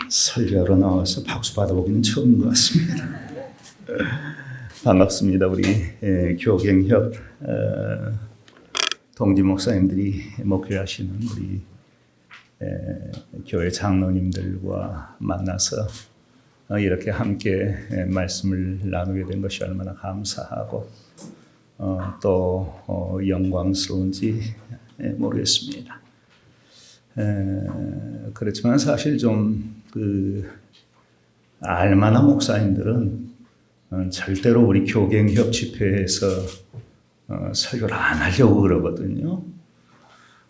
설교로 나와서 박수 받아보기는 처음인 것 같습니다. 반갑습니다. 우리 교갱협 동지 목사님들이 목회하시는 우리 교회 장로님들과 만나서 이렇게 함께 말씀을 나누게 된 것이 얼마나 감사하고 또 영광스러운지 모르겠습니다. 그렇지만 사실 좀 알만한 목사님들은 절대로 우리 교갱협 집회에서 설교를 안 하려고 그러거든요.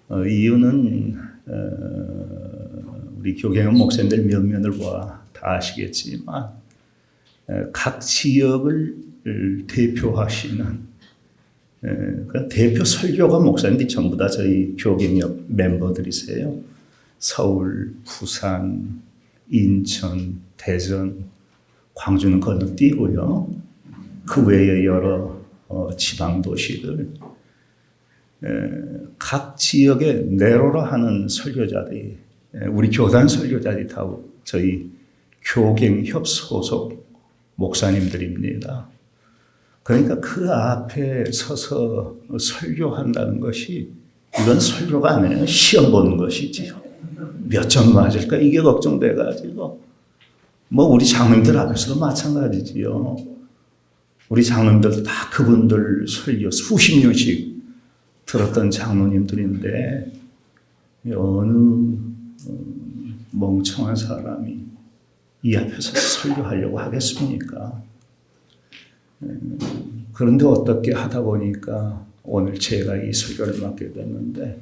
이유는 우리 교갱협 목사님들 면면을 봐 다 아시겠지만 각 지역을 대표하시는 그 대표 설교가 목사님들이 전부 다 저희 교갱협 멤버들이세요. 서울, 부산, 인천, 대전, 광주는 건너뛰고요. 그 외에 여러 지방 도시들, 각 지역에 내로라 하는 설교자들이, 우리 교단 설교자들이 다 저희 교갱협 소속 목사님들입니다. 그러니까 그 앞에 서서 설교한다는 것이 이건 설교가 아니에요. 시험 보는 것이지요. 몇 점 맞을까 이게 걱정돼가지고 뭐 우리 장로님들 앞에서도 마찬가지지요. 우리 장로님들도 다 그분들 설교 수십 년씩 들었던 장로님들인데 어느 멍청한 사람이 이 앞에서 설교하려고 하겠습니까? 그런데 어떻게 하다 보니까 오늘 제가 이 설교를 맡게 됐는데,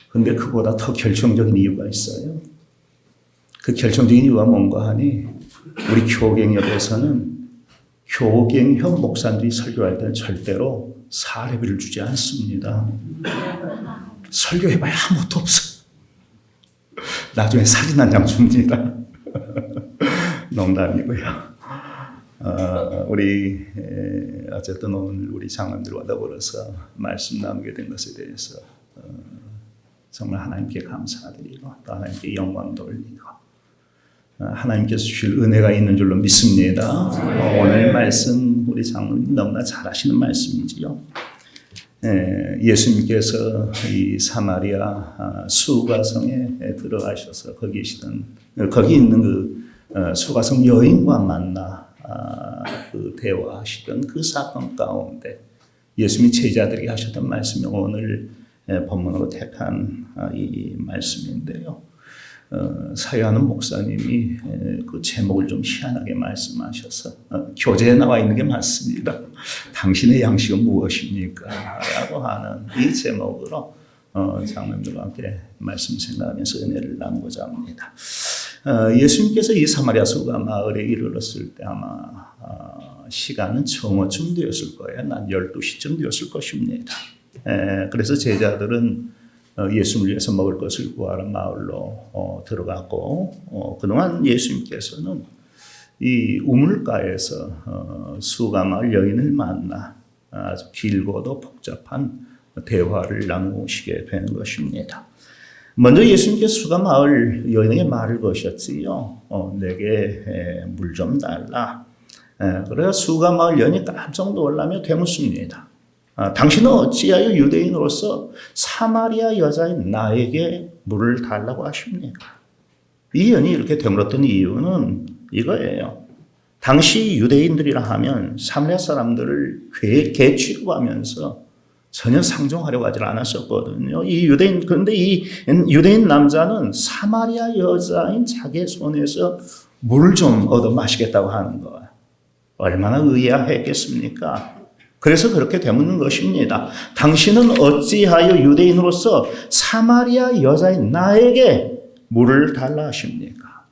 근데 그보다 더 결정적인 이유가 있어요. 그 결정적인 이유가 뭔가 하니 우리 교갱협에서는 교갱협 목사님들이 설교할 때는 절대로 사례비를 주지 않습니다. 설교해봐야 아무것도 없어. 나중에 사진 한 장 줍니다. 농담이고요. 우리 어쨌든 오늘 우리 장로님들과 더불어서 말씀 나누게 된 것에 대해서 정말 하나님께 감사드리고 또 하나님께 영광 돌리고 하나님께서 주실 은혜가 있는 줄로 믿습니다. 오늘 말씀 우리 장로님 너무나 잘하시는 말씀이지요. 예수님께서 이 사마리아 수가성에 들어가셔서 거기 있는 그 수가성 여인과 만나 그 대화하시던 그 사건 가운데 예수님 제자들이 하셨던 말씀이 오늘 본문으로 택한 이 말씀인데요. 사유하는 목사님이 그 제목을 좀 희한하게 말씀하셔서 교재에 나와 있는 게 맞습니다. 당신의 양식은 무엇입니까? 라고 하는 이 제목으로 장로님들과 함께 말씀 생각하면서 은혜를 나누고자 합니다. 예수님께서 이 사마리아 수가 마을에 이르렀을 때 아마 시간은 정오쯤 되었을 거예요. 난 12시쯤 되었을 것입니다. 그래서 제자들은 예수님을 위해서 먹을 것을 구하러 마을로 들어갔고 그동안 예수님께서는 이 우물가에서 수가 마을 여인을 만나 아주 길고도 복잡한 대화를 나누시게 되는 것입니다. 먼저 예수님께서 수가 마을 여인에게 말을 거셨지요. 내게 물 좀 달라. 그래서 수가 마을 여인이 깜짝 놀라며 되묻습니다. 당신은 어찌하여 유대인으로서 사마리아 여자인 나에게 물을 달라고 하십니까? 이 여인이 이렇게 되물었던 이유는 이거예요. 당시 유대인들이라 하면 사마리아 사람들을 개 취급하면서 전혀 상종하려고 하지 않았었거든요. 그런데 이 유대인 남자는 사마리아 여자인 자기의 손에서 물을 좀 얻어 마시겠다고 하는 거예요. 얼마나 의아했겠습니까? 그래서 그렇게 되묻는 것입니다. 당신은 어찌하여 유대인으로서 사마리아 여자인 나에게 물을 달라 하십니까?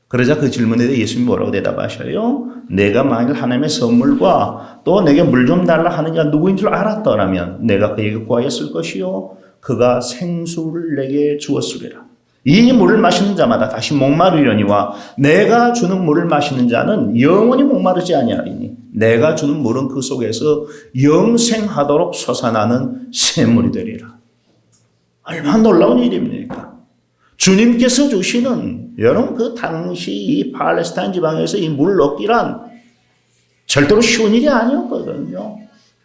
그러자 그 질문에 대해 예수님이 뭐라고 대답하셔요? 내가 만일 하나님의 선물과 또 내게 물 좀 달라 하는 자가 누구인 줄 알았더라면 내가 그에게 구하였을 것이요 그가 생수를 내게 주었으리라. 이 물을 마시는 자마다 다시 목마르려니와 내가 주는 물을 마시는 자는 영원히 목마르지 아니하리니 내가 주는 물은 그 속에서 영생하도록 솟아나는 샘물이 되리라. 얼마나 놀라운 일입니까? 주님께서 주시는 여러분 그 당시 이 팔레스타인 지방에서 이 물 얻기란 절대로 쉬운 일이 아니었거든요.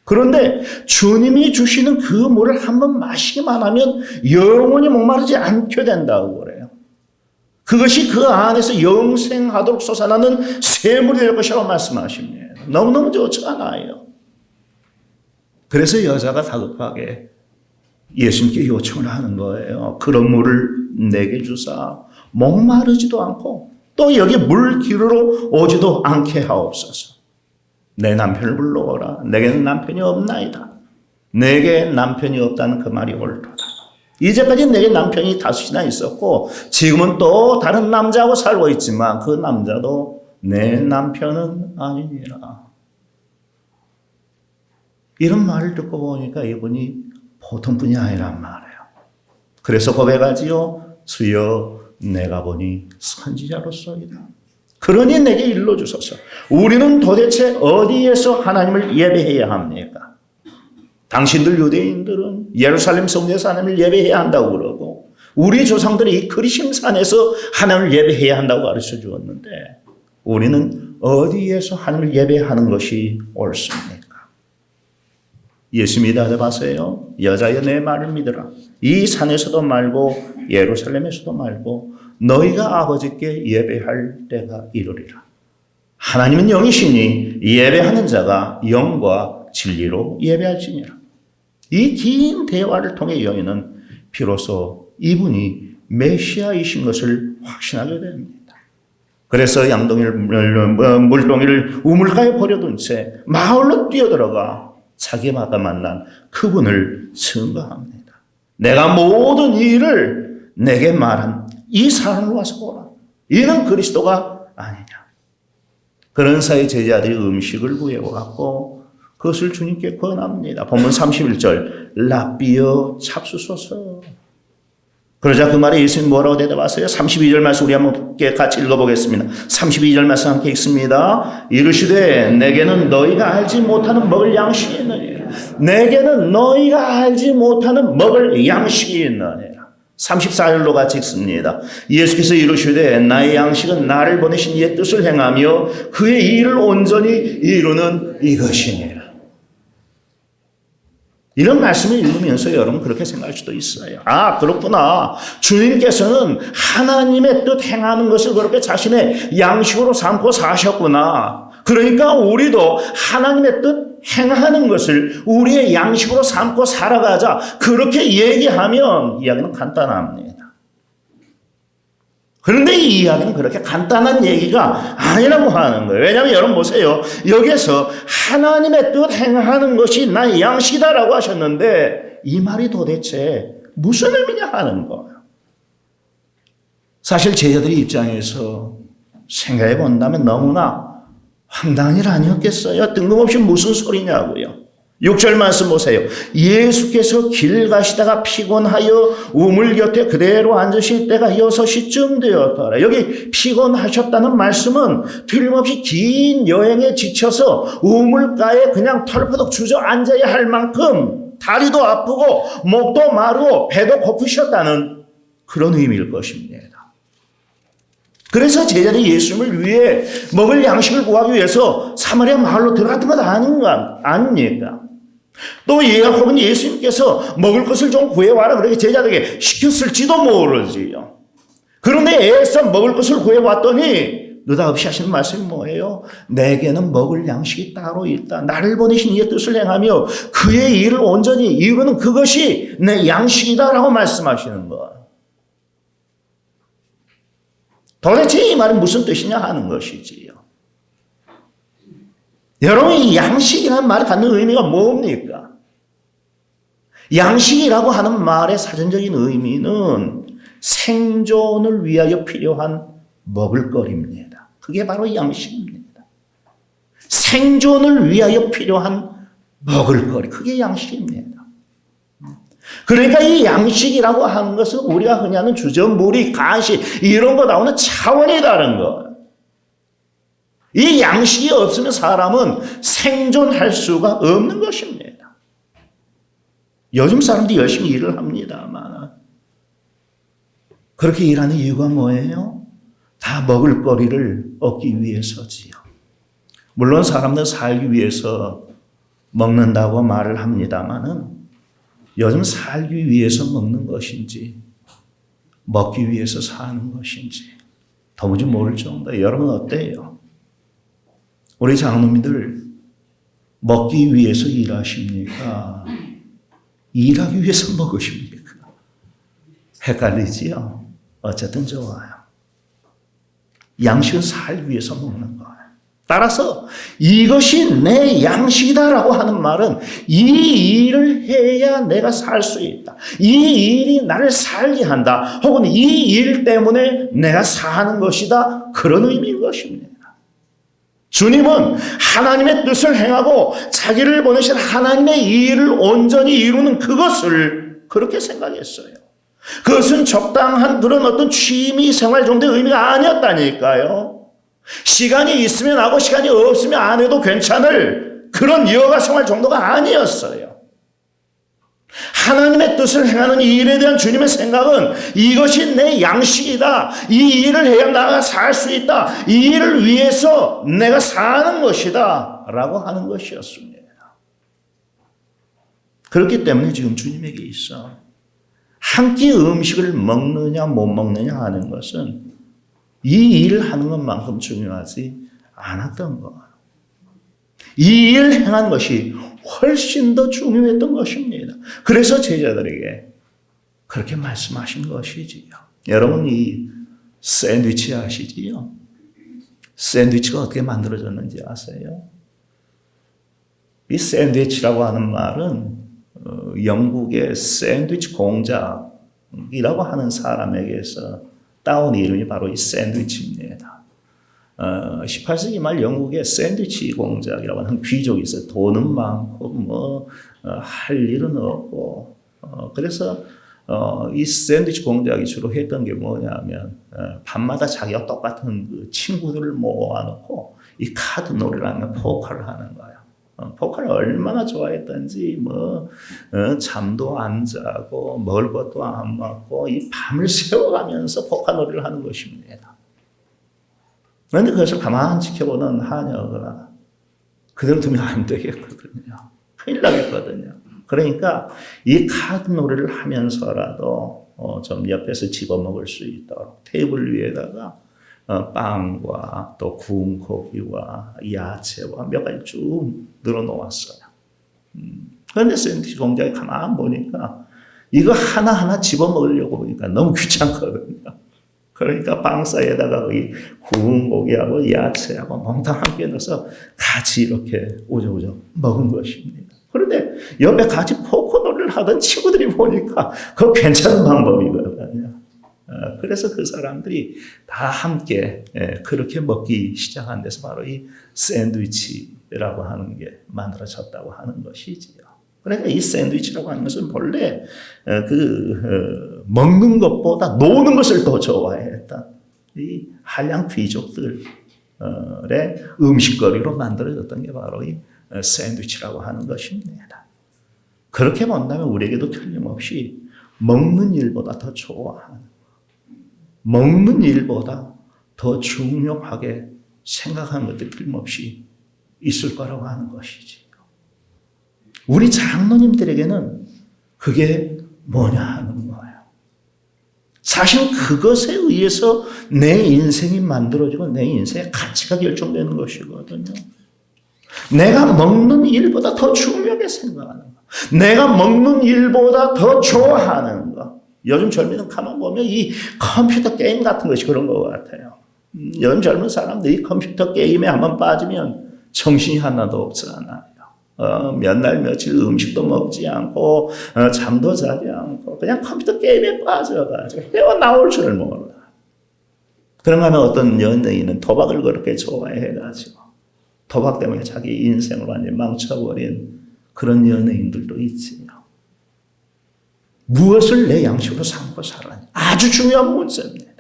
그런데 주님이 주시는 그 물을 한번 마시기만 하면 영원히 목마르지 않게 된다고 그래요. 그것이 그 안에서 영생하도록 솟아나는 샘물이 될 것이라고 말씀하십니다. 너무너무 좋지 않아요. 그래서 여자가 다급하게 예수님께 요청을 하는 거예요. 그런 물을 내게 주사 목마르지도 않고 또 여기 물 기르러 오지도 않게 하옵소서. 내 남편을 불러오라. 내게는 남편이 없나이다. 내게 남편이 없다는 그 말이 옳도다. 이제까지 내게 남편이 다섯이나 있었고 지금은 또 다른 남자하고 살고 있지만 그 남자도 내 남편은 아니니라. 이런 말을 듣고 보니까 이분이 보통 분이 아니란 말이에요. 그래서 고백하지요. 주여 내가 보니 선지자로서이다. 그러니 내게 일러주소서. 우리는 도대체 어디에서 하나님을 예배해야 합니까? 당신들 유대인들은 예루살렘 성전에서 하나님을 예배해야 한다고 그러고 우리 조상들이 이 그리심산에서 하나님을 예배해야 한다고 가르쳐 주었는데 우리는 어디에서 하나님을 예배하는 것이 옳습니까? 예수님이 대답하세요. 여자여 내 말을 믿으라. 이 산에서도 말고 예루살렘에서도 말고 너희가 아버지께 예배할 때가 이르리라. 하나님은 영이시니 예배하는 자가 영과 진리로 예배할지니라. 이 긴 대화를 통해 여인은 비로소 이분이 메시아이신 것을 확신하게 됩니다. 그래서 물동이를 우물가에 버려둔 채 마을로 뛰어들어가 자기가 만난 그분을 증거합니다. 내가 모든 일을 내게 말한 이 사람을 와서 보라. 이는 그리스도가 아니냐. 그런 사이 제자들이 음식을 구해왔고 그것을 주님께 권합니다. 본문 31절 라비어 잡수소서. 그러자 그 말에 예수님 뭐라고 대답하세요? 32절 말씀 우리 함께 같이 읽어보겠습니다. 32절 말씀 함께 읽습니다. 이르시되 내게는 너희가 알지 못하는 먹을 양식이 있느니라. 내게는 너희가 알지 못하는 먹을 양식이 있느니라. 34절로 같이 읽습니다. 예수께서 이르시되 나의 양식은 나를 보내신 이의 뜻을 행하며 그의 일을 온전히 이루는 이것이니라. 이런 말씀을 읽으면서 여러분 그렇게 생각할 수도 있어요. 아, 그렇구나. 주님께서는 하나님의 뜻 행하는 것을 그렇게 자신의 양식으로 삼고 사셨구나. 그러니까 우리도 하나님의 뜻 행하는 것을 우리의 양식으로 삼고 살아가자. 그렇게 얘기하면 이야기는 간단합니다. 그런데 이 이야기는 그렇게 간단한 얘기가 아니라고 하는 거예요. 왜냐하면 여러분 보세요. 여기서 하나님의 뜻 행하는 것이 나의 양식이다라고 하셨는데 이 말이 도대체 무슨 의미냐 하는 거예요. 사실 제자들의 입장에서 생각해 본다면 너무나 황당한 일 아니었겠어요? 뜬금없이 무슨 소리냐고요. 6절 말씀 보세요. 예수께서 길 가시다가 피곤하여 우물 곁에 그대로 앉으실 때가 6시쯤 되었더라. 여기 피곤하셨다는 말씀은 틀림없이 긴 여행에 지쳐서 우물가에 그냥 털퍼덕 주저앉아야 할 만큼 다리도 아프고 목도 마르고 배도 고프셨다는 그런 의미일 것입니다. 그래서 제자들이 예수님을 위해 먹을 양식을 구하기 위해서 사마리아 마을로 들어갔던 것 아닙니까? 또 혹은 예수님께서 먹을 것을 좀 구해와라 그렇게 제자들에게 시켰을지도 모르지요. 그런데 애써 먹을 것을 구해왔더니 느닷없이 하시는 말씀이 뭐예요? 내게는 먹을 양식이 따로 있다. 나를 보내신 이의 뜻을 행하며 그의 일을 온전히 이루는 그것이 내 양식이다라고 말씀하시는 거예요. 도대체 이 말은 무슨 뜻이냐 하는 것이지요. 여러분, 이 양식이라는 말이 갖는 의미가 뭡니까? 양식이라고 하는 말의 사전적인 의미는 생존을 위하여 필요한 먹을거리입니다. 그게 바로 양식입니다. 생존을 위하여 필요한 먹을거리, 그게 양식입니다. 그러니까 이 양식이라고 하는 것은 우리가 흔히 하는 주전부리, 간식 이런 거 나오는 차원이 다른 거예요. 이 양식이 없으면 사람은 생존할 수가 없는 것입니다. 요즘 사람들이 열심히 일을 합니다만 그렇게 일하는 이유가 뭐예요? 다 먹을 거리를 얻기 위해서지요. 물론 사람들 살기 위해서 먹는다고 말을 합니다마는 요즘 살기 위해서 먹는 것인지 먹기 위해서 사는 것인지 도무지 모를 정도예요. 여러분 어때요? 우리 장로님들 먹기 위해서 일하십니까? 일하기 위해서 먹으십니까? 헷갈리지요? 어쨌든 좋아요. 양식은 살기 위해서 먹는 거예요. 따라서 이것이 내 양식이다라고 하는 말은 이 일을 해야 내가 살 수 있다. 이 일이 나를 살게 한다. 혹은 이 일 때문에 내가 사는 것이다. 그런 의미인 것입니다. 주님은 하나님의 뜻을 행하고 자기를 보내신 하나님의 이 일을 온전히 이루는 그것을 그렇게 생각했어요. 그것은 적당한 그런 어떤 취미 생활 정도의 의미가 아니었다니까요. 시간이 있으면 하고 시간이 없으면 안 해도 괜찮을 그런 여가 생활 정도가 아니었어요. 하나님의 뜻을 행하는 이 일에 대한 주님의 생각은 이것이 내 양식이다. 이 일을 해야 나가 살 수 있다. 이 일을 위해서 내가 사는 것이다. 라고 하는 것이었습니다. 그렇기 때문에 지금 주님에게 있어 한 끼 음식을 먹느냐 못 먹느냐 하는 것은 이 일을 하는 것만큼 중요하지 않았던 것. 이 일을 행한 것이 훨씬 더 중요했던 것입니다. 그래서 제자들에게 그렇게 말씀하신 것이지요. 여러분 이 샌드위치 아시지요? 샌드위치가 어떻게 만들어졌는지 아세요? 이 샌드위치라고 하는 말은 영국의 샌드위치 공작이라고 하는 사람에게서 따온 이름이 바로 이 샌드위치입니다. 18세기 말 영국에 샌드위치 공작이라고 하는 귀족이 있어요. 돈은 많고 할 일은 없고 그래서 이 샌드위치 공작이 주로 했던 게 뭐냐면 밤마다 자기와 똑같은 그 친구들을 모아놓고 이 카드 놀이를 하면 포커를 하는 거예요. 포커를 얼마나 좋아했던지 잠도 안 자고 먹을 것도 안 먹고 이 밤을 새워가면서 포커 놀이를 하는 것입니다. 그런데 그것을 가만히 지켜보는 하녀가 그대로 두면 안 되겠거든요. 큰일 나겠거든요. 그러니까 이 카드 놀이를 하면서라도 좀 옆에서 집어먹을 수 있도록 테이블 위에다가 빵과 또 구운 고기와 야채와 몇 가지 쭉 늘어놓았어요. 그런데 샌드위치 공장에 가만히 보니까 이거 하나하나 집어먹으려고 보니까 너무 귀찮거든요. 그러니까 빵 사이에다가 이 구운 고기하고 야채하고 몽땅 함께 넣어서 같이 이렇게 우저우저 먹은 것입니다. 그런데 옆에 같이 포크놀이를 하던 친구들이 보니까 그거 괜찮은 방법이거든요. 그래서 그 사람들이 다 함께 그렇게 먹기 시작한 데서 바로 이 샌드위치라고 하는 게 만들어졌다고 하는 것이지요. 그러니까 이 샌드위치라고 하는 것은 본래 먹는 것보다 노는 것을 더 좋아했던 이 한량 귀족들의 음식거리로 만들어졌던 게 바로 이 샌드위치라고 하는 것입니다. 그렇게 본다면 우리에게도 틀림없이 먹는 일보다 더 좋아하는, 먹는 일보다 더 중요하게 생각하는 것들이 틀림없이 있을 거라고 하는 것이지. 우리 장로님들에게는 그게 뭐냐 하는 거예요. 사실 그것에 의해서 내 인생이 만들어지고 내 인생의 가치가 결정되는 것이거든요. 내가 먹는 일보다 더 중요하게 생각하는 거. 내가 먹는 일보다 더 좋아하는 거. 요즘 젊은이는 가만 보면 이 컴퓨터 게임 같은 것이 그런 것 같아요. 요즘 젊은 사람들이 컴퓨터 게임에 한번 빠지면 정신이 하나도 없잖아요. 몇 날 며칠 음식도 먹지 않고 잠도 자지 않고 그냥 컴퓨터 게임에 빠져가지고 헤어나올 줄 몰라. 그런가 하면 어떤 연예인은 도박을 그렇게 좋아해가지고 도박 때문에 자기 인생을 완전히 망쳐버린 그런 연예인들도 있지요. 무엇을 내 양식으로 삼고 살아야 아주 중요한 문제입니다.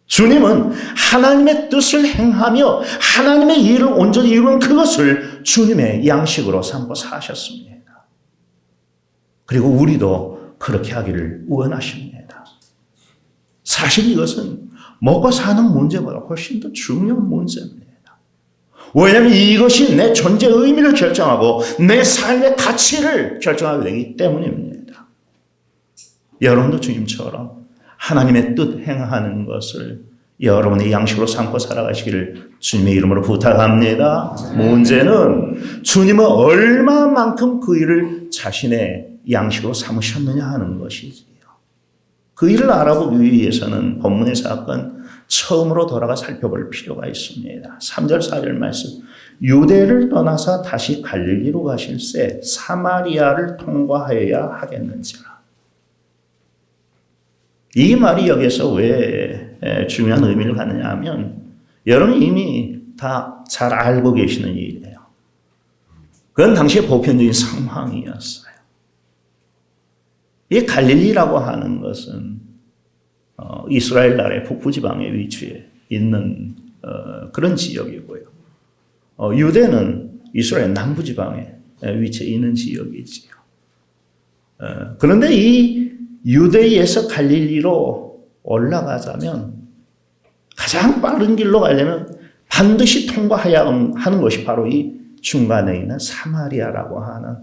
주님은 하나님의 뜻을 행하며 하나님의 일을 온전히 이루는 그것을 주님의 양식으로 삼고 사셨습니다. 그리고 우리도 그렇게 하기를 원하십니다. 사실 이것은 먹고 사는 문제보다 훨씬 더 중요한 문제입니다. 왜냐하면 이것이 내 존재의 의미를 결정하고 내 삶의 가치를 결정하게 되기 때문입니다. 여러분도 주님처럼 하나님의 뜻 행하는 것을 여러분의 양식으로 삼고 살아가시기를 주님의 이름으로 부탁합니다. 문제는 주님은 얼마만큼 그 일을 자신의 양식으로 삼으셨느냐 하는 것이지요. 그 일을 알아보기 위해서는 본문의 사건 처음으로 돌아가 살펴볼 필요가 있습니다. 3절 4절 말씀. 유대를 떠나서 다시 갈릴리로 가실새 사마리아를 통과하여야 하겠는지라. 이 말이 여기서 왜 중요한 의미를 갖느냐 하면 여러분 이미 다 잘 알고 계시는 일이에요. 그건 당시의 보편적인 상황이었어요. 이 갈릴리라고 하는 것은 이스라엘 나라의 북부지방에 위치해 있는 그런 지역이고요. 유대는 이스라엘 남부지방에 위치해 있는 지역이지요. 그런데 이 유대에서 갈릴리로 올라가자면 가장 빠른 길로 가려면 반드시 통과해야 하는 것이 바로 이 중간에 있는 사마리아라고 하는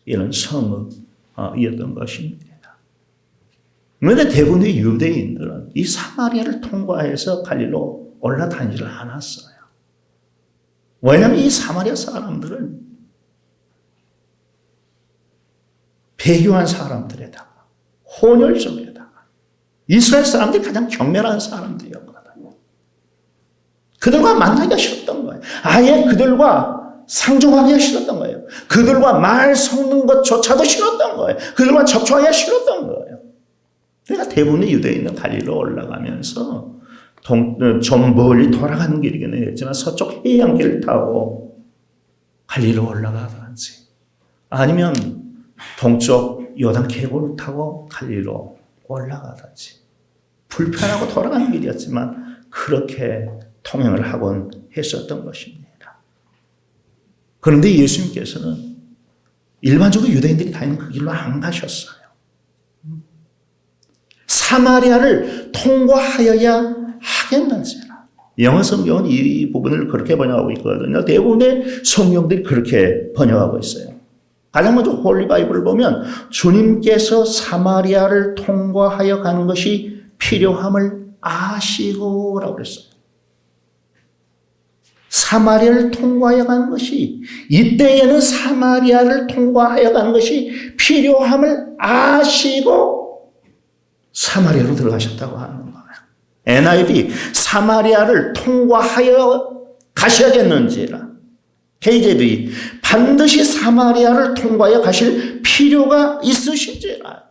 이런 성읍이었던 것입니다. 그런데 대부분의 유대인들은 이 사마리아를 통과해서 갈릴리로 올라다니지를 않았어요. 왜냐하면 이 사마리아 사람들은 배교한 사람들에다가 혼혈족에다가 이스라엘 사람들이 가장 경멸한 사람들이었거든요. 그들과 만나기가 싫었던 거예요. 아예 그들과 상종하기가 싫었던 거예요. 그들과 말 섞는 것조차도 싫었던 거예요. 그들과 접촉하기가 싫었던 거예요. 그러니까 대부분의 유대인은 갈릴리로 올라가면서 좀 멀리 돌아가는 길이긴 했지만 서쪽 해안길을 타고 갈릴리로 올라가든지 아니면 동쪽 요단 계곡을 타고 갈릴리로 올라가든지 불편하고 돌아가는 길이었지만 그렇게 통행을 하곤 했었던 것입니다. 그런데 예수님께서는 일반적으로 유대인들이 다니는 그 길로 안 가셨어요. 사마리아를 통과하여야 하겠는지라. 영어 성경은 이 부분을 그렇게 번역하고 있거든요. 대부분의 성경들이 그렇게 번역하고 있어요. 가장 먼저 홀리 바이블을 보면 주님께서 사마리아를 통과하여 가는 것이 필요함을 아시고라고 그랬어요. 사마리아를 통과하여 가는 것이 이때에는 사마리아를 통과하여 가는 것이 필요함을 아시고 사마리아로 들어가셨다고 하는 거예요. NIV 사마리아를 통과하여 가셔야겠는지라. KJV 반드시 사마리아를 통과하여 가실 필요가 있으신지라.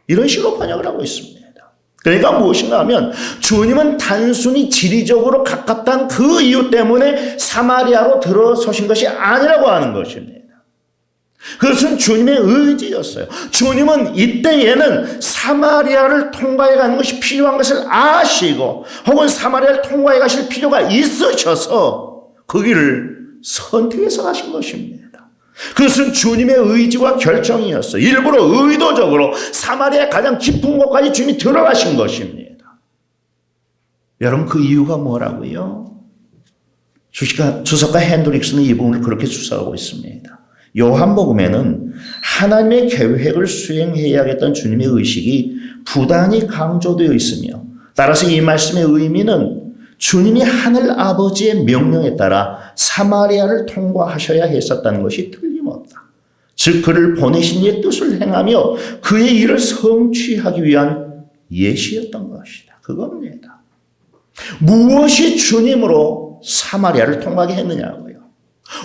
이런 식으로 번역을 하고 있습니다. 그러니까 무엇인가 하면 주님은 단순히 지리적으로 가깝다는 그 이유 때문에 사마리아로 들어서신 것이 아니라고 하는 것입니다. 그것은 주님의 의지였어요. 주님은 이때에는 사마리아를 통과해 가는 것이 필요한 것을 아시고 혹은 사마리아를 통과해 가실 필요가 있으셔서 그 길을 선택해서 가신 것입니다. 그것은 주님의 의지와 결정이었어요. 일부러 의도적으로 사마리아의 가장 깊은 곳까지 주님이 들어가신 것입니다. 여러분 그 이유가 뭐라고요? 주석가 핸드릭스는 이 부분을 그렇게 주석하고 있습니다. 요한복음에는 하나님의 계획을 수행해야겠다는 주님의 의식이 부단히 강조되어 있으며 따라서 이 말씀의 의미는 주님이 하늘 아버지의 명령에 따라 사마리아를 통과하셔야 했었다는 것이 틀림없다. 즉 그를 보내신 이의 뜻을 행하며 그의 일을 성취하기 위한 예시였던 것이다. 그겁니다. 무엇이 주님으로 사마리아를 통과하게 했느냐고요.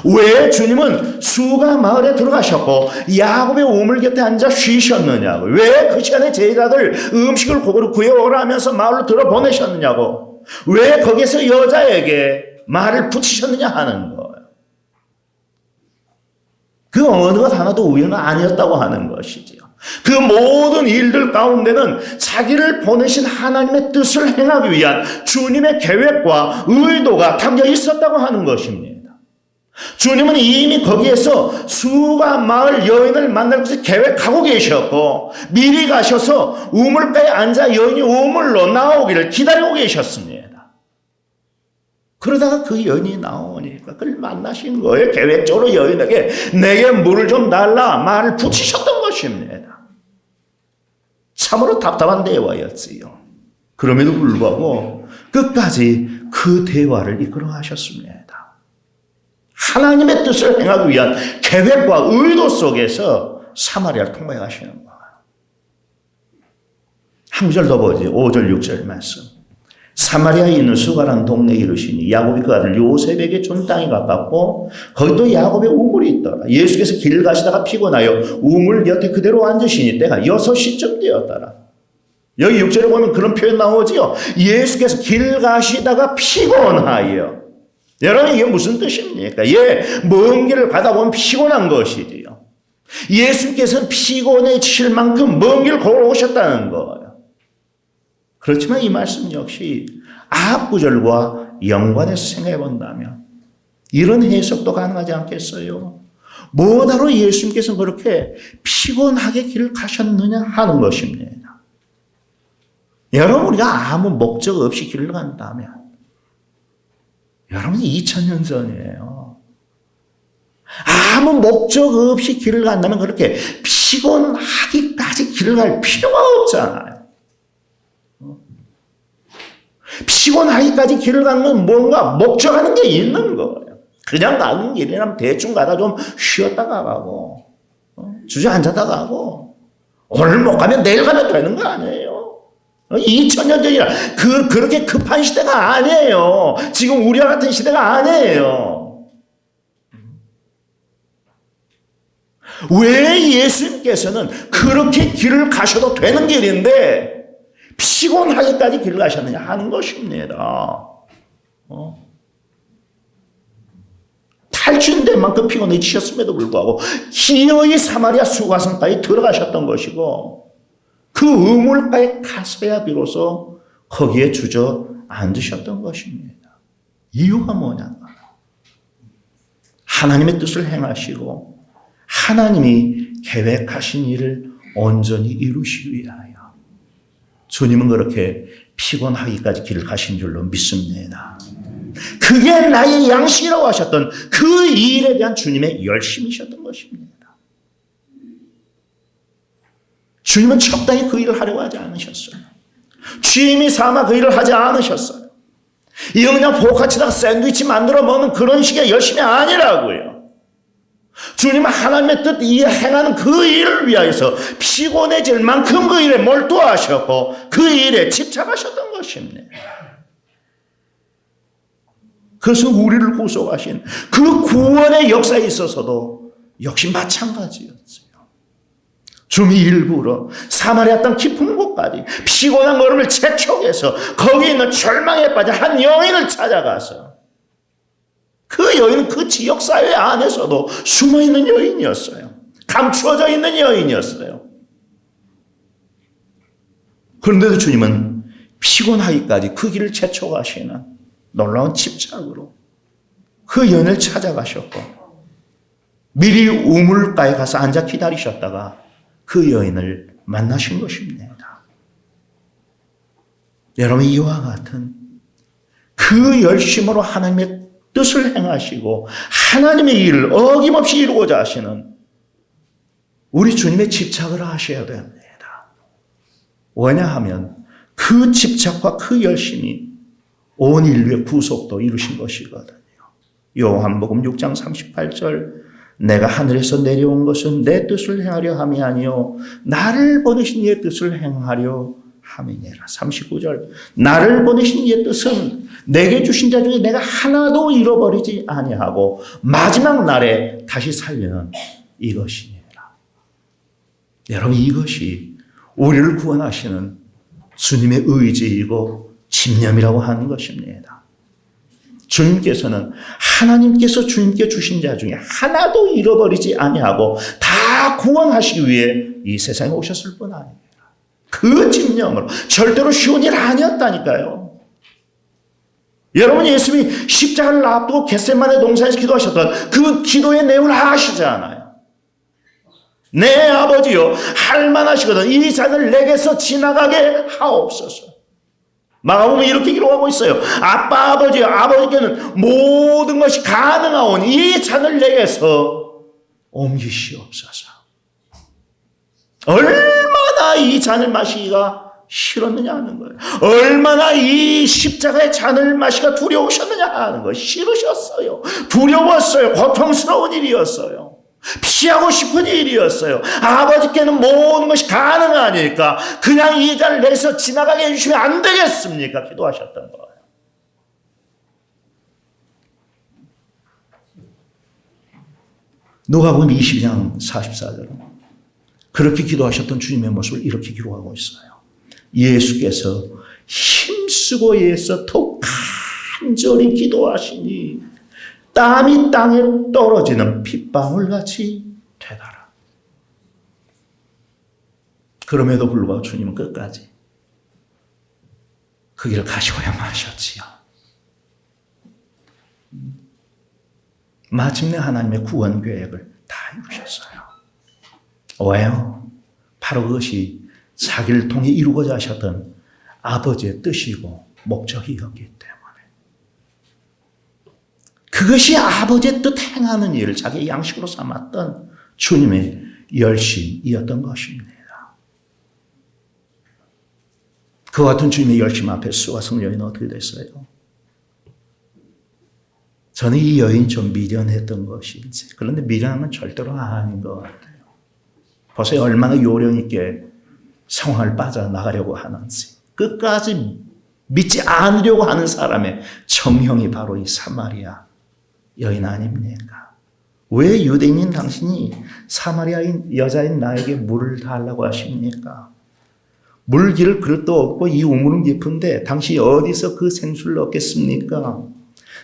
왜 주님은 수가 마을에 들어가셨고 야곱의 우물 곁에 앉아 쉬셨느냐고. 왜 그 시간에 제자들 음식을 고루 구해오라 하면서 마을로 들어보내셨느냐고. 왜 거기서 여자에게 말을 붙이셨느냐 하는 거예요. 그 어느 것 하나도 우연은 아니었다고 하는 것이지요. 그 모든 일들 가운데는 자기를 보내신 하나님의 뜻을 행하기 위한 주님의 계획과 의도가 담겨 있었다고 하는 것입니다. 주님은 이미 거기에서 수가 마을 여인을 만날 것을 계획하고 계셨고 미리 가셔서 우물가에 앉아 여인이 우물로 나오기를 기다리고 계셨습니다. 그러다가 그 여인이 나오니까 그를 만나신 거예요. 계획적으로 여인에게 내게 물을 좀 달라 말을 붙이셨던 것입니다. 참으로 답답한 대화였지요. 그럼에도 불구하고 끝까지 그 대화를 이끌어 가셨습니다. 하나님의 뜻을 행하기 위한 계획과 의도 속에서 사마리아를 통과해 가시는 거예요. 한 절 더 보지. 5절 6절 말씀. 사마리아에 있는 수가라는 동네에 이르시니 야곱이 그 아들 요셉에게 준 땅이 가깝고 거기도 야곱의 우물이 있더라. 예수께서 길을 가시다가 피곤하여 우물 곁에 그대로 앉으시니 때가 6시쯤 되었더라. 여기 6절에 보면 그런 표현 나오지요. 예수께서 길 가시다가 피곤하여. 여러분 이게 무슨 뜻입니까? 먼 길을 가다 보면 피곤한 것이지요. 예수께서는 피곤해질 만큼 먼 길을 걸어오셨다는 거예요. 그렇지만 이 말씀 역시 앞 구절과 연관해서 생각해 본다면 이런 해석도 가능하지 않겠어요? 뭐하러 예수님께서는 그렇게 피곤하게 길을 가셨느냐 하는 것입니다. 여러분 우리가 아무 목적 없이 길을 간다면 여러분 2000년 전이에요. 아무 목적 없이 길을 간다면 그렇게 피곤하기까지 길을 갈 필요가 없잖아요. 피곤하기까지 길을 가는 건 뭔가 목적하는 게 있는 거예요. 그냥 가는 길이라면 대충 가다 좀 쉬었다가 가고 주저앉았다 가고 오늘 못 가면 내일 가면 되는 거 아니에요. 2000년 전이라 그렇게 급한 시대가 아니에요. 지금 우리와 같은 시대가 아니에요. 왜 예수님께서는 그렇게 길을 가셔도 되는 길인데 피곤하기까지 길을 가셨느냐 하는 것입니다. 탈출된 만큼 피곤해지셨음에도 불구하고 기어이 사마리아 수가성까지 들어가셨던 것이고 그 우물가에 가서야 비로소 거기에 주저앉으셨던 것입니다. 이유가 뭐냐? 하나님의 뜻을 행하시고 하나님이 계획하신 일을 온전히 이루시기 위하여 주님은 그렇게 피곤하기까지 길을 가신 줄로 믿습니다. 그게 나의 양식이라고 하셨던 그 일에 대한 주님의 열심이셨던 것입니다. 주님은 적당히 그 일을 하려고 하지 않으셨어요. 취미 삼아 그 일을 하지 않으셨어요. 이거 그냥 포카치다가 샌드위치 만들어 먹는 그런 식의 열심이 아니라고요. 주님은 하나님의 뜻 행하는 그 일을 위하여서 피곤해질 만큼 그 일에 몰두하셨고 그 일에 집착하셨던 것입니다. 그래서 우리를 구속하신 그 구원의 역사에 있어서도 역시 마찬가지였어요. 주님이 일부러 사마리아 땅 깊은 곳까지 피곤한 걸음을 재촉해서 거기 있는 절망에 빠진 한 여인을 찾아가서 그 여인은 그 지역사회 안에서도 숨어있는 여인이었어요. 감추어져 있는 여인이었어요. 그런데도 주님은 피곤하기까지 그 길을 재촉하시는 놀라운 집착으로 그 여인을 찾아가셨고 미리 우물가에 가서 앉아 기다리셨다가 그 여인을 만나신 것입니다. 여러분 이와 같은 그 열심으로 하나님의 뜻을 행하시고 하나님의 일을 어김없이 이루고자 하시는 우리 주님의 집착을 하셔야 됩니다. 왜냐하면 그 집착과 그 열심이 온 인류의 구속도 이루신 것이거든요. 요한복음 6장 38절 내가 하늘에서 내려온 것은 내 뜻을 행하려 함이 아니요 나를 보내신 이의 뜻을 행하려 함이니라. 39절 나를 보내신 이의 뜻은 내게 주신 자 중에 내가 하나도 잃어버리지 아니하고 마지막 날에 다시 살리는 이것이니라. 여러분 이것이 우리를 구원하시는 주님의 의지이고 집념이라고 하는 것입니다. 주님께서는 하나님께서 주님께 주신 자 중에 하나도 잃어버리지 아니하고 다 구원하시기 위해 이 세상에 오셨을 뿐 아닙니다. 그 집념으로 절대로 쉬운 일 아니었다니까요. 여러분, 예수님이 십자가를 앞두고 겟세마네 동산에서 기도하셨던 그 기도의 내용을 아시잖아요. 내 아버지요, 할만하시거든 이 잔을 내게서 지나가게 하옵소서. 마가복음에 이렇게 기록하고 있어요. 아빠 아버지요, 아버지께는 모든 것이 가능하오니 이 잔을 내게서 옮기시옵소서. 얼마나 이 잔을 마시기가 싫었느냐 하는 거예요. 얼마나 이 십자가의 잔을 마시기가 두려우셨느냐 하는 거예요. 싫으셨어요. 두려웠어요. 고통스러운 일이었어요. 피하고 싶은 일이었어요. 아버지께는 모든 것이 가능하니까 그냥 이 잔을 내서 지나가게 해주시면 안 되겠습니까? 기도하셨던 거예요. 누가복음 22장 44절은 그렇게 기도하셨던 주님의 모습을 이렇게 기록하고 있어요. 예수께서 힘쓰고 예서 더 간절히 기도하시니 땀이 땅에 떨어지는 핏방울같이 되더라. 그럼에도 불구하고 주님은 끝까지 그 길을 가시고야만 하셨지요. 마침내 하나님의 구원 계획을 다 이루셨어요. 왜요? 바로 그것이 자기를 통해 이루고자 하셨던 아버지의 뜻이고 목적이었기 때문에. 그것이 아버지의 뜻 행하는 일을 자기의 양식으로 삼았던 주님의 열심이었던 것입니다. 그 같은 주님의 열심 앞에 수가성 여인은 어떻게 됐어요? 저는 이 여인 좀 미련했던 것인지, 그런데 미련하면 절대로 아닌 것 같아요. 보세요. 얼마나 요령 있게 상황을 빠져나가려고 하는지. 끝까지 믿지 않으려고 하는 사람의 정형이 바로 이 사마리아 여인 아닙니까? 왜 유대인인 당신이 사마리아인 여자인 나에게 물을 달라고 하십니까? 물기를 그릇도 없고 이 우물은 깊은데 당신이 어디서 그 생수를 얻겠습니까?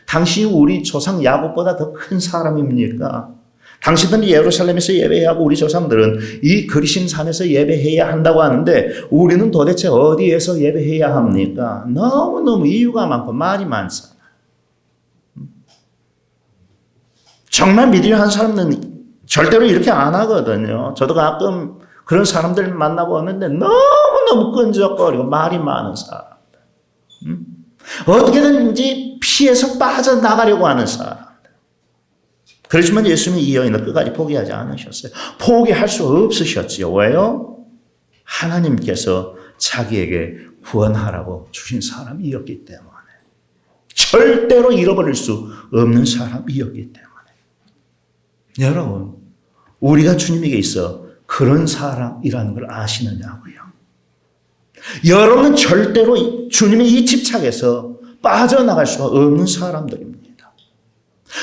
당신이 우리 조상 야곱보다 더 큰 사람입니까? 당신들은 예루살렘에서 예배하고 우리 조상들은 이 그리심 산에서 예배해야 한다고 하는데 우리는 도대체 어디에서 예배해야 합니까? 너무너무 이유가 많고 말이 많잖아요. 정말 믿으려 하는 사람은 절대로 이렇게 안 하거든요. 저도 가끔 그런 사람들 만나고 왔는데 너무너무 끈적거리고 말이 많은 사람들. 어떻게든지 피해서 빠져나가려고 하는 사람. 그렇지만 예수님이 이 여인을 끝까지 포기하지 않으셨어요. 포기할 수 없으셨지요. 왜요? 하나님께서 자기에게 구원하라고 주신 사람이었기 때문에. 절대로 잃어버릴 수 없는 사람이었기 때문에. 여러분, 우리가 주님에게 있어 그런 사람이라는 걸 아시느냐고요. 여러분은 절대로 주님의 이 집착에서 빠져나갈 수가 없는 사람들입니다.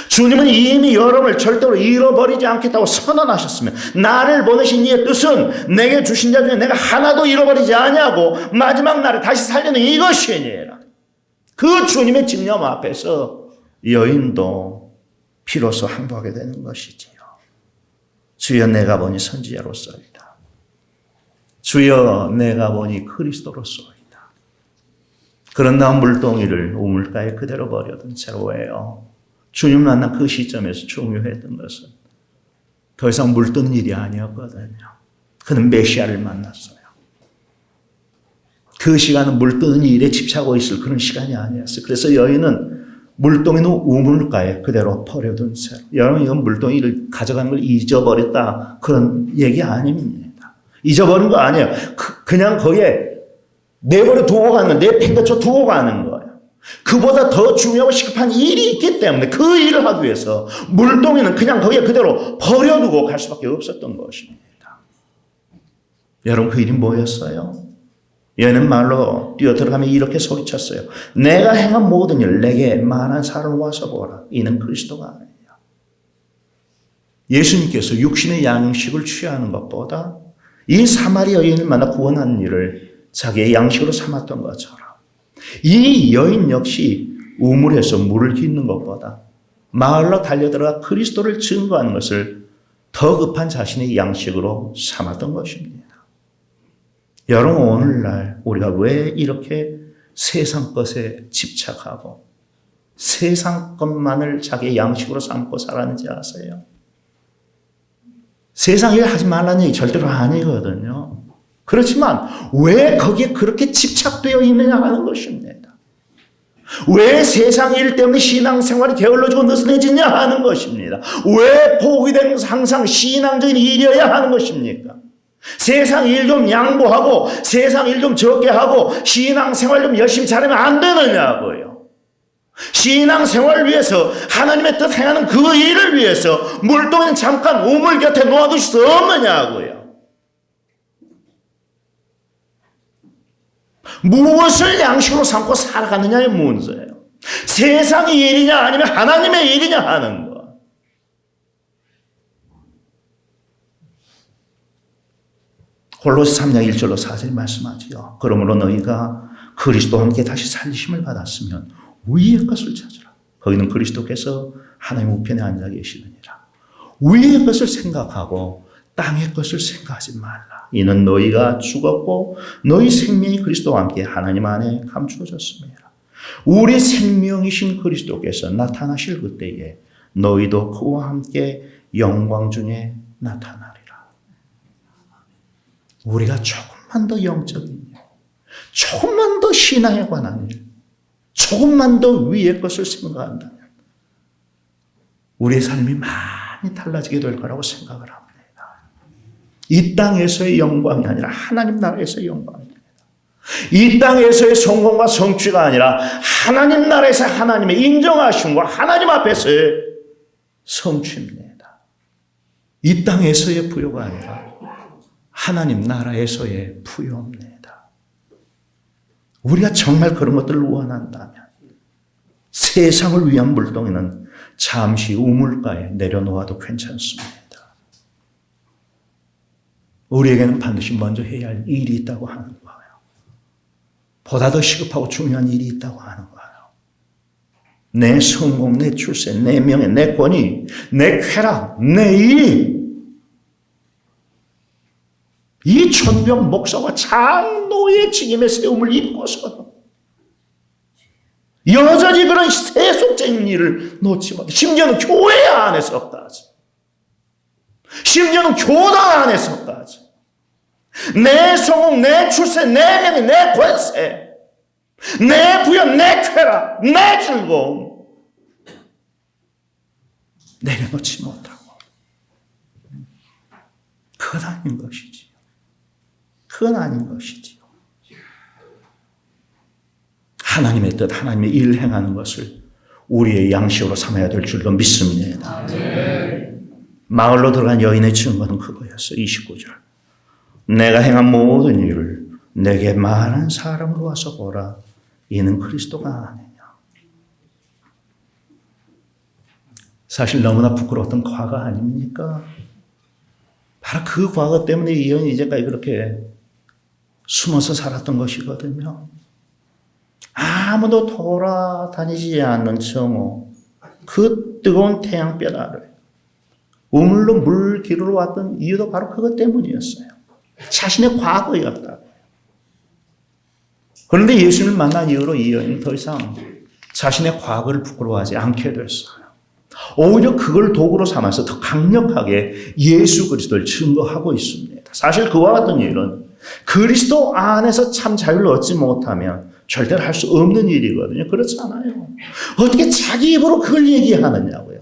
주님은 이미 여러분을 절대로 잃어버리지 않겠다고 선언하셨으면 나를 보내신 이의 뜻은 내게 주신 자 중에 내가 하나도 잃어버리지 아니하고 마지막 날에 다시 살리는 이것이니라. 그 주님의 집념 앞에서 여인도 비로소 항복하게 되는 것이지요. 주여 내가 보니 선지자로서이다. 주여 내가 보니 그리스도로서이다. 그러나 물동이를 우물가에 그대로 버려둔 채로 왜요? 주님 만난 그 시점에서 중요했던 것은 더 이상 물 뜨는 일이 아니었거든요. 그는 메시아를 만났어요. 그 시간은 물 뜨는 일에 집착하고 있을 그런 시간이 아니었어요. 그래서 여인은 물동이는 우물가에 그대로 버려둔 채로. 여러분, 이건 물동이를 가져가는 걸 잊어버렸다 그런 얘기 아닙니다. 잊어버린 거 아니에요. 그냥 거기에 내버려 두고 가는 거예요. 내팽개쳐 두고 가는 거예요. 그보다 더 중요하고 시급한 일이 있기 때문에 그 일을 하기 위해서 물동이는 그냥 거기에 그대로 버려두고 갈 수밖에 없었던 것입니다. 여러분, 그 일이 뭐였어요? 얘는 말로 뛰어들어가며 이렇게 소리쳤어요. 내가 행한 모든 일 내게 만한 사람을 와서 보라. 이는 그리스도가 아니에요. 예수님께서 육신의 양식을 취하는 것보다 이 사마리아 여인을 만나 구원하는 일을 자기의 양식으로 삼았던 것처럼 이 여인 역시 우물에서 물을 깃는 것보다 마을로 달려들어가 그리스도를 증거하는 것을 더 급한 자신의 양식으로 삼았던 것입니다. 여러분, 오늘날 우리가 왜 이렇게 세상 것에 집착하고 세상 것만을 자기의 양식으로 삼고 살았는지 아세요? 세상 일 하지 말라는 얘기 절대로 아니거든요. 그렇지만 왜 거기에 그렇게 집착되어 있느냐 하는 것입니다. 왜 세상 일 때문에 신앙생활이 게을러지고 느슨해지냐 하는 것입니다. 왜 복이 되는 것은 항상 신앙적인 일이어야 하는 것입니까? 세상 일 좀 양보하고 세상 일 좀 적게 하고 신앙생활 좀 열심히 잘하면 안 되느냐고요. 신앙생활을 위해서 하나님의 뜻 행하는 그 일을 위해서 물동이는 잠깐 우물 곁에 놓아두실 수 없느냐고요. 무엇을 양식으로 삼고 살아가느냐의 문제예요. 세상의 일이냐 아니면 하나님의 일이냐 하는 것. 골로새 3장 1절로 4절이 말씀하지요. 그러므로 너희가 그리스도와 함께 다시 살리심을 받았으면 위의 것을 찾으라. 거기는 그리스도께서 하나님 우편에 앉아 계시느니라. 위의 것을 생각하고 땅의 것을 생각하지 말라. 이는 너희가 죽었고 너희 생명이 그리스도와 함께 하나님 안에 감추어졌습니다. 우리 생명이신 그리스도께서 나타나실 그때에 너희도 그와 함께 영광 중에 나타나리라. 우리가 조금만 더 영적인 일, 조금만 더 신앙에 관한 일, 조금만 더 위의 것을 생각한다면 우리의 삶이 많이 달라지게 될 거라고 생각을 합니다. 이 땅에서의 영광이 아니라 하나님 나라에서의 영광입니다. 이 땅에서의 성공과 성취가 아니라 하나님 나라에서 하나님의 인정하심과 하나님 앞에서의 성취입니다. 이 땅에서의 부요가 아니라 하나님 나라에서의 부요입니다. 우리가 정말 그런 것들을 원한다면 세상을 위한 물동이는 잠시 우물가에 내려놓아도 괜찮습니다. 우리에게는 반드시 먼저 해야 할 일이 있다고 하는 거예요. 보다 더 시급하고 중요한 일이 있다고 하는 거예요. 내 성공, 내 출세, 내 명예, 내 권위, 내 쾌락, 내 일. 이 천병 목사와 장로의 직임의 세움을 입고서 여전히 그런 세속적인 일을 놓지 못해. 심지어는 교회 안에서까지. 심지어는 교단 안에서까지. 내 성공, 내 출세, 내 명예, 내 권세, 내 부여, 내 쾌락, 내 즐거움 내려놓지 못하고 그건 아닌 것이지요. 그건 아닌 것이지요. 하나님의 뜻, 하나님의 일을 행하는 것을 우리의 양식으로 삼아야 될 줄로 믿습니다. 마을로 들어간 여인의 증거는 그거였어요. 29절. 내가 행한 모든 일을 내게 많은 사람으로 와서 보라. 이는 그리스도가 아니냐. 사실 너무나 부끄러웠던 과거 아닙니까? 바로 그 과거 때문에 이 여인이 이제까지 그렇게 숨어서 살았던 것이거든요. 아무도 돌아다니지 않는 정오, 그 뜨거운 태양볕 아래 우물로 물 기르러 왔던 이유도 바로 그것 때문이었어요. 자신의 과거였다고요. 그런데 예수님을 만난 이후로 이 여인은 더 이상 자신의 과거를 부끄러워하지 않게 됐어요. 오히려 그걸 도구로 삼아서 더 강력하게 예수 그리스도를 증거하고 있습니다. 사실 그와 같은 일은 그리스도 안에서 참 자유를 얻지 못하면 절대로 할 수 없는 일이거든요. 그렇지 않아요. 어떻게 자기 입으로 그걸 얘기하느냐고요.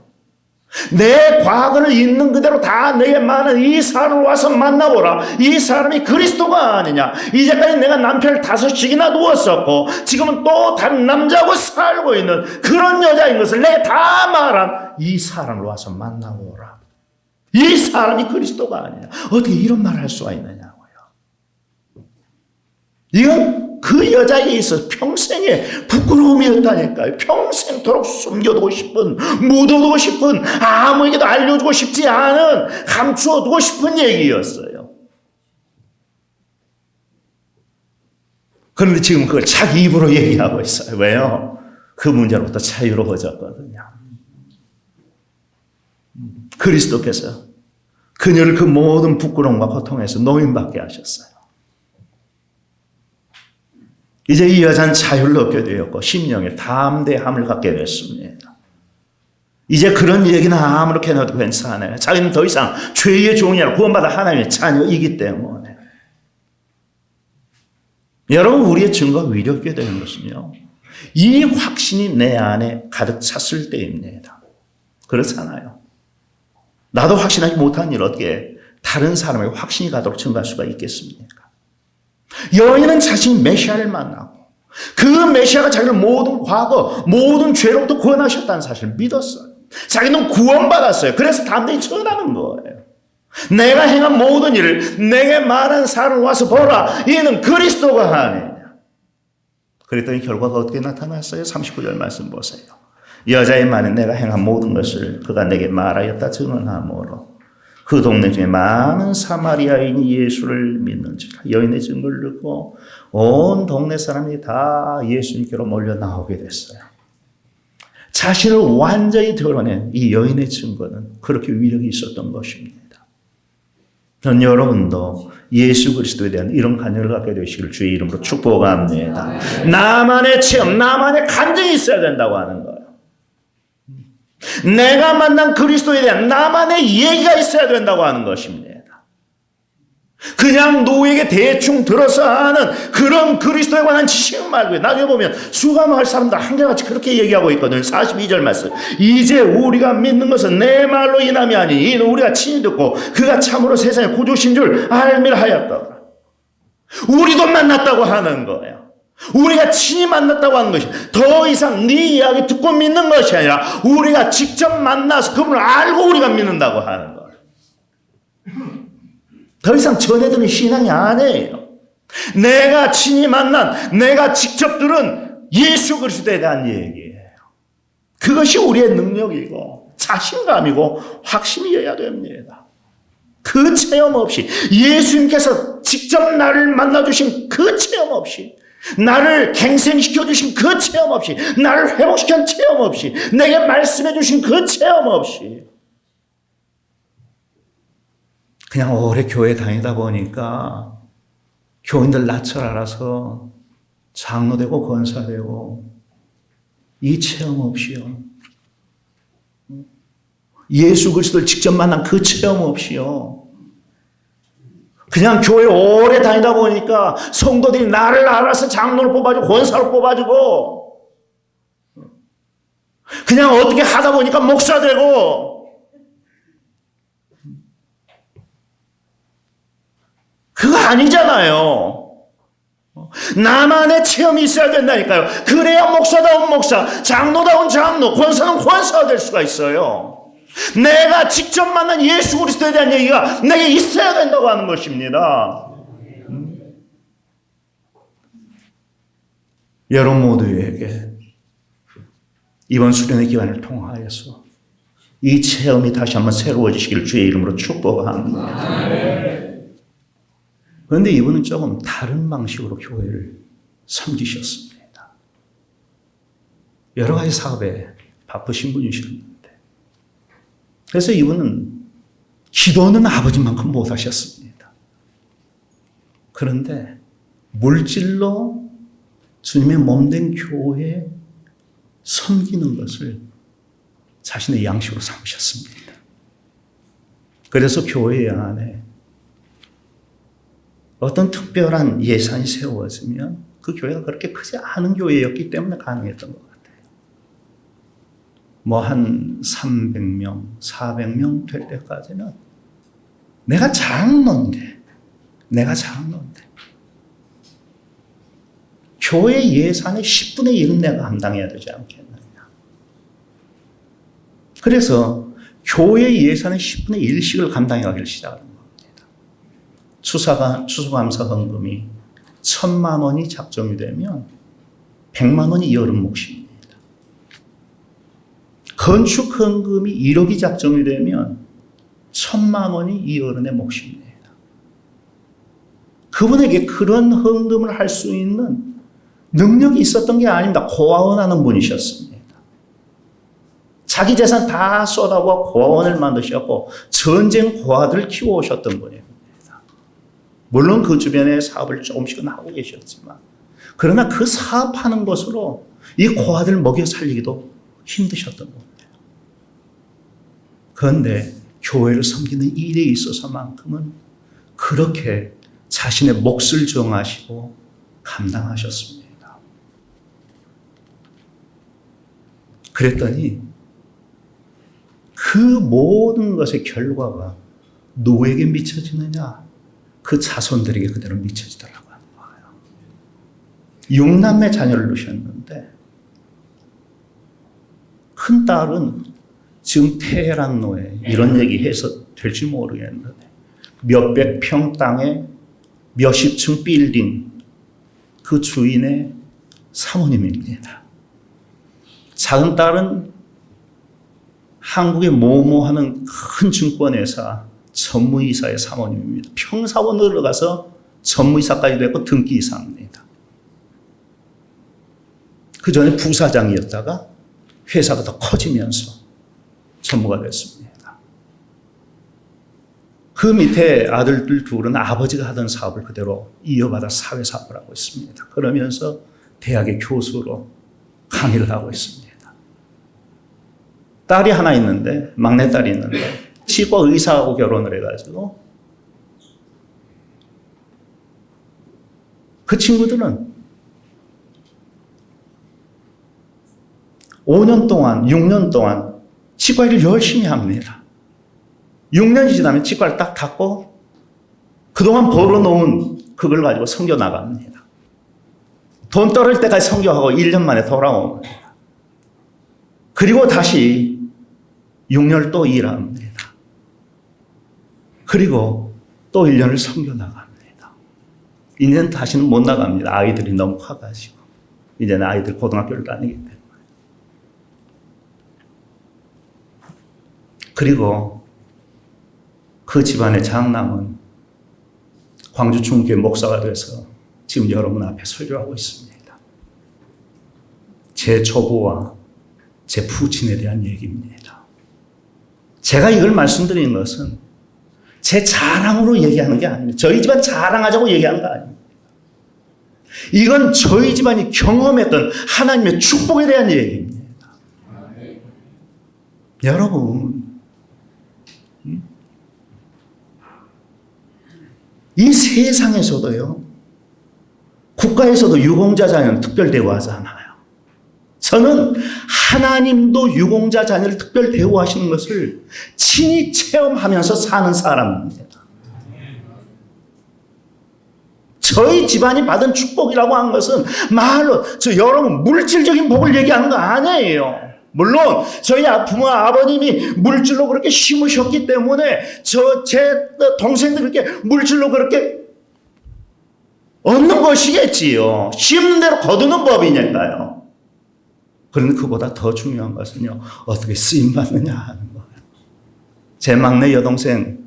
내 과거를 있는 그대로 다 내게 많은 이 사람을 와서 만나보라. 이 사람이 그리스도가 아니냐. 이제까지 내가 남편을 5씩이나 두었었고 지금은 또 다른 남자하고 살고 있는 그런 여자인 것을 내가 다 말한 이 사람을 와서 만나보라. 이 사람이 그리스도가 아니냐. 어떻게 이런 말을 할 수가 있느냐고요. 이건 그 여자에게 있어서 평생의 부끄러움이었다니까요. 평생토록 숨겨두고 싶은, 묻어두고 싶은, 아무에게도 알려주고 싶지 않은, 감추어두고 싶은 얘기였어요. 그런데 지금 그걸 자기 입으로 얘기하고 있어요. 왜요? 그 문제로부터 자유로워졌거든요. 그리스도께서 그녀를 그 모든 부끄러움과 고통에서 노인받게 하셨어요. 이제 이 여자는 자유를 얻게 되었고 심령에 담대함을 갖게 됐습니다. 이제 그런 얘기는 아무렇게 해도 괜찮아요. 자기는 더 이상 죄의 종이 아니라 구원받아 하나님의 자녀이기 때문에. 여러분, 우리의 증거가 위력있게 되는 것은요, 이 확신이 내 안에 가득 찼을 때입니다. 그렇잖아요. 나도 확신하지 못한 일 어떻게 다른 사람에게 확신이 가도록 증거할 수가 있겠습니까? 여인은 자신이 메시아를 만나고 그 메시아가 자기를 모든 과거, 모든 죄로부터 구원하셨다는 사실을 믿었어요. 자기는 구원받았어요. 그래서 담대히 전하는 거예요. 내가 행한 모든 일을 내게 말한 사람 와서 보라. 이는 그리스도가 하느냐. 그랬더니 결과가 어떻게 나타났어요? 39절 말씀 보세요. 여자의 말은 내가 행한 모든 것을 그가 내게 말하였다 증언하므로 그 동네 중에 많은 사마리아인이 예수를 믿는지라. 여인의 증거를 듣고 온 동네 사람이 다 예수님께로 몰려 나오게 됐어요. 자신을 완전히 드러낸 이 여인의 증거는 그렇게 위력이 있었던 것입니다. 전 여러분도 예수 그리스도에 대한 이런 간증을 갖게 되시기를 주의 이름으로 축복합니다. 나만의 체험, 나만의 간증이 있어야 된다고 하는 거예요. 내가 만난 그리스도에 대한 나만의 얘기가 있어야 된다고 하는 것입니다. 그냥 누구에게 대충 들어서 하는 그런 그리스도에 관한 지식 말고요. 나중에 보면 수감할 사람들 한결같이 그렇게 얘기하고 있거든요. 42절 말씀. 이제 우리가 믿는 것은 내 말로 인함이 아니 이는 우리가 친히 듣고 그가 참으로 세상의 구주신 줄 알미라 하였다. 우리도 만났다고 하는 거예요. 우리가 친히 만났다고 하는 것이 더 이상 네 이야기 듣고 믿는 것이 아니라 우리가 직접 만나서 그분을 알고 우리가 믿는다고 하는 거예요. 더 이상 전해드는 신앙이 아니에요. 내가 친히 만난, 내가 직접 들은 예수 그리스도에 대한 얘기예요. 그것이 우리의 능력이고 자신감이고 확신이어야 됩니다. 그 체험 없이 예수님께서 직접 나를 만나주신 그 체험 없이 나를 갱생시켜주신 그 체험 없이 나를 회복시킨 체험 없이 내게 말씀해주신 그 체험 없이 그냥 오래 교회 다니다 보니까 교인들 낯을 알아서 장로되고 권사되고 이 체험 없이요. 예수 그리스도를 직접 만난 그 체험 없이요. 그냥 교회 오래 다니다 보니까 성도들이 나를 알아서 장로를 뽑아주고 권사를 뽑아주고 그냥 어떻게 하다 보니까 목사 되고 그거 아니잖아요. 나만의 체험이 있어야 된다니까요. 그래야 목사다운 목사, 장로다운 장로, 권사는 권사가 될 수가 있어요. 내가 직접 만난 예수 그리스도에 대한 얘기가 내게 있어야 된다고 하는 것입니다. 여러분 모두에게 이번 수련의 기간을 통하여서 이 체험이 다시 한번 새로워지시기를 주의 이름으로 축복합니다. 그런데 이분은 조금 다른 방식으로 교회를 섬기셨습니다. 여러 가지 사업에 바쁘신 분이셨는데 그래서 이분은 기도는 아버지만큼 못하셨습니다. 그런데 물질로 주님의 몸된 교회에 섬기는 것을 자신의 양식으로 삼으셨습니다. 그래서 교회 안에 어떤 특별한 예산이 세워지면 그 교회가 그렇게 크지 않은 교회였기 때문에 가능했던 것 같아요. 뭐 한 300명, 400명 될 때까지는 내가 장로인데 교회 예산의 10분의 1은 내가 감당해야 되지 않겠느냐. 그래서 교회 예산의 10분의 1씩을 감당하기를 시작하는 겁니다. 추수감사 헌금이 1,000만 원이 작정이 되면 100만 원이 여름 몫입니다. 건축 헌금이 1억이 작정이 되면 1,000만 원이 이 어른의 몫입니다. 그분에게 그런 헌금을 할 수 있는 능력이 있었던 게 아닙니다. 고아원하는 분이셨습니다. 자기 재산 다 쏟아부어 고아원을 만드셨고 전쟁 고아들을 키워오셨던 분이에요. 물론 그 주변에 사업을 조금씩은 하고 계셨지만 그러나 그 사업하는 것으로 이 고아들 먹여 살리기도 힘드셨던 겁니다. 그런데 교회를 섬기는 일에 있어서만큼은 그렇게 자신의 몫을 정하시고 감당하셨습니다. 그랬더니 그 모든 것의 결과가 누구에게 미쳐지느냐? 그 자손들에게 그대로 미쳐지더라고 하는 거예요. 6남매 자녀를 두셨는데 큰 딸은 지금 테헤란로에 이런 얘기해서 될지 모르겠는데 몇백 평 땅에 몇십 층 빌딩 그 주인의 사모님입니다. 작은 딸은 한국의 모모하는 큰 증권회사 전무이사의 사모님입니다. 평사원으로 가서 전무이사까지 됐고 등기이사입니다. 그 전에 부사장이었다가 회사가 더 커지면서 전무가 됐습니다. 그 밑에 아들들 둘은 아버지가 하던 사업을 그대로 이어받아 사회사업을 하고 있습니다. 그러면서 대학의 교수로 강의를 하고 있습니다. 딸이 하나 있는데, 막내딸이 있는데 치과 의사하고 결혼을 해가지고 그 친구들은 5년 동안, 6년 동안 치과 일을 열심히 합니다. 6년이 지나면 치과를 딱 닫고 그동안 벌어놓은 그걸 가지고 선교 나갑니다. 돈 떨어질 때까지 선교하고 1년 만에 돌아옵니다. 그리고 다시 6년을 또 일합니다. 그리고 또 1년을 선교 나갑니다. 이제는 다시는 못 나갑니다. 아이들이 너무 커가지고. 이제는 아이들 고등학교를 다니기 때문에. 그리고 그 집안의 장남은 광주 중교회 목사가 돼서 지금 여러분 앞에 설교하고 있습니다. 제 조부와 제父亲에 대한 얘기입니다. 제가 이걸 말씀드리는 것은 제 자랑으로 얘기하는 게 아닙니다. 저희 집안 자랑하자고 얘기하는 거 아닙니다. 이건 저희 집안이 경험했던 하나님의 축복에 대한 얘기입니다. 여러분, 이 세상에서도요, 국가에서도 유공자 자녀는 특별 대우하잖아요. 저는 하나님도 유공자 자녀를 특별 대우하시는 것을 친히 체험하면서 사는 사람입니다. 저희 집안이 받은 축복이라고 하는 것은 말로 여러분 물질적인 복을 얘기하는 거 아니에요. 물론 저희 부모 아버님이 물질로 그렇게 심으셨기 때문에 제 동생들 그렇게 물질로 그렇게 얻는 것이겠지요. 심는 대로 거두는 법이니까요. 그런데 그보다 더 중요한 것은요, 어떻게 쓰임받느냐 하는 거예요. 제 막내 여동생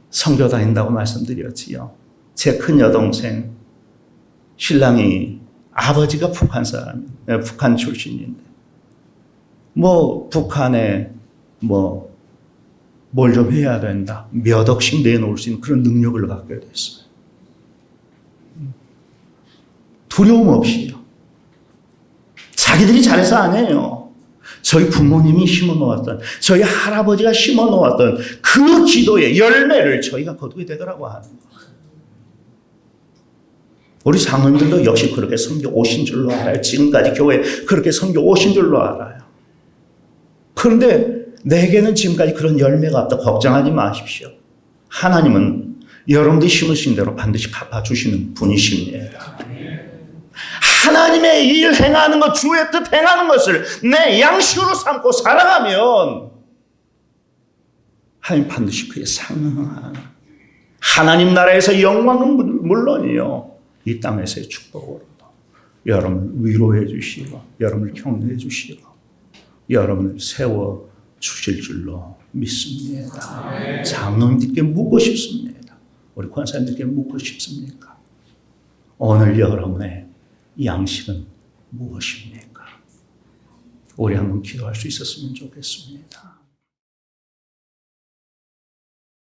선교 다닌다고 말씀드렸지요. 제 큰 여동생 신랑이 아버지가 북한 출신인데 북한에 뭘 좀 해야 된다. 몇 억씩 내놓을 수 있는 그런 능력을 갖게 됐어요. 두려움 없이요. 자기들이 잘해서 아니에요. 저희 부모님이 심어놓았던, 저희 할아버지가 심어놓았던 그 기도의 열매를 저희가 거두게 되더라고 하는 거예요. 우리 장로님들도 역시 그렇게 섬겨 오신 줄로 알아요. 지금까지 교회 그렇게 섬겨 오신 줄로 알아요. 그런데 내게는 지금까지 그런 열매가 없다. 걱정하지 마십시오. 하나님은 여러분들이 심으신 대로 반드시 갚아주시는 분이십니다. 하나님의 일 행하는 것, 주의 뜻 행하는 것을 내 양식으로 삼고 살아가면 하나님 반드시 그에 상응하는 하나님 나라에서 영광은 물론이요, 이 땅에서의 축복으로 여러분을 위로해 주시고 여러분을 격려해 주시고 여러분을 세워 주실 줄로 믿습니다. 장로님들께 묻고 싶습니다. 우리 권사님들께 묻고 싶습니까? 오늘 여러분의 양식은 무엇입니까? 우리 한번 기도할 수 있었으면 좋겠습니다.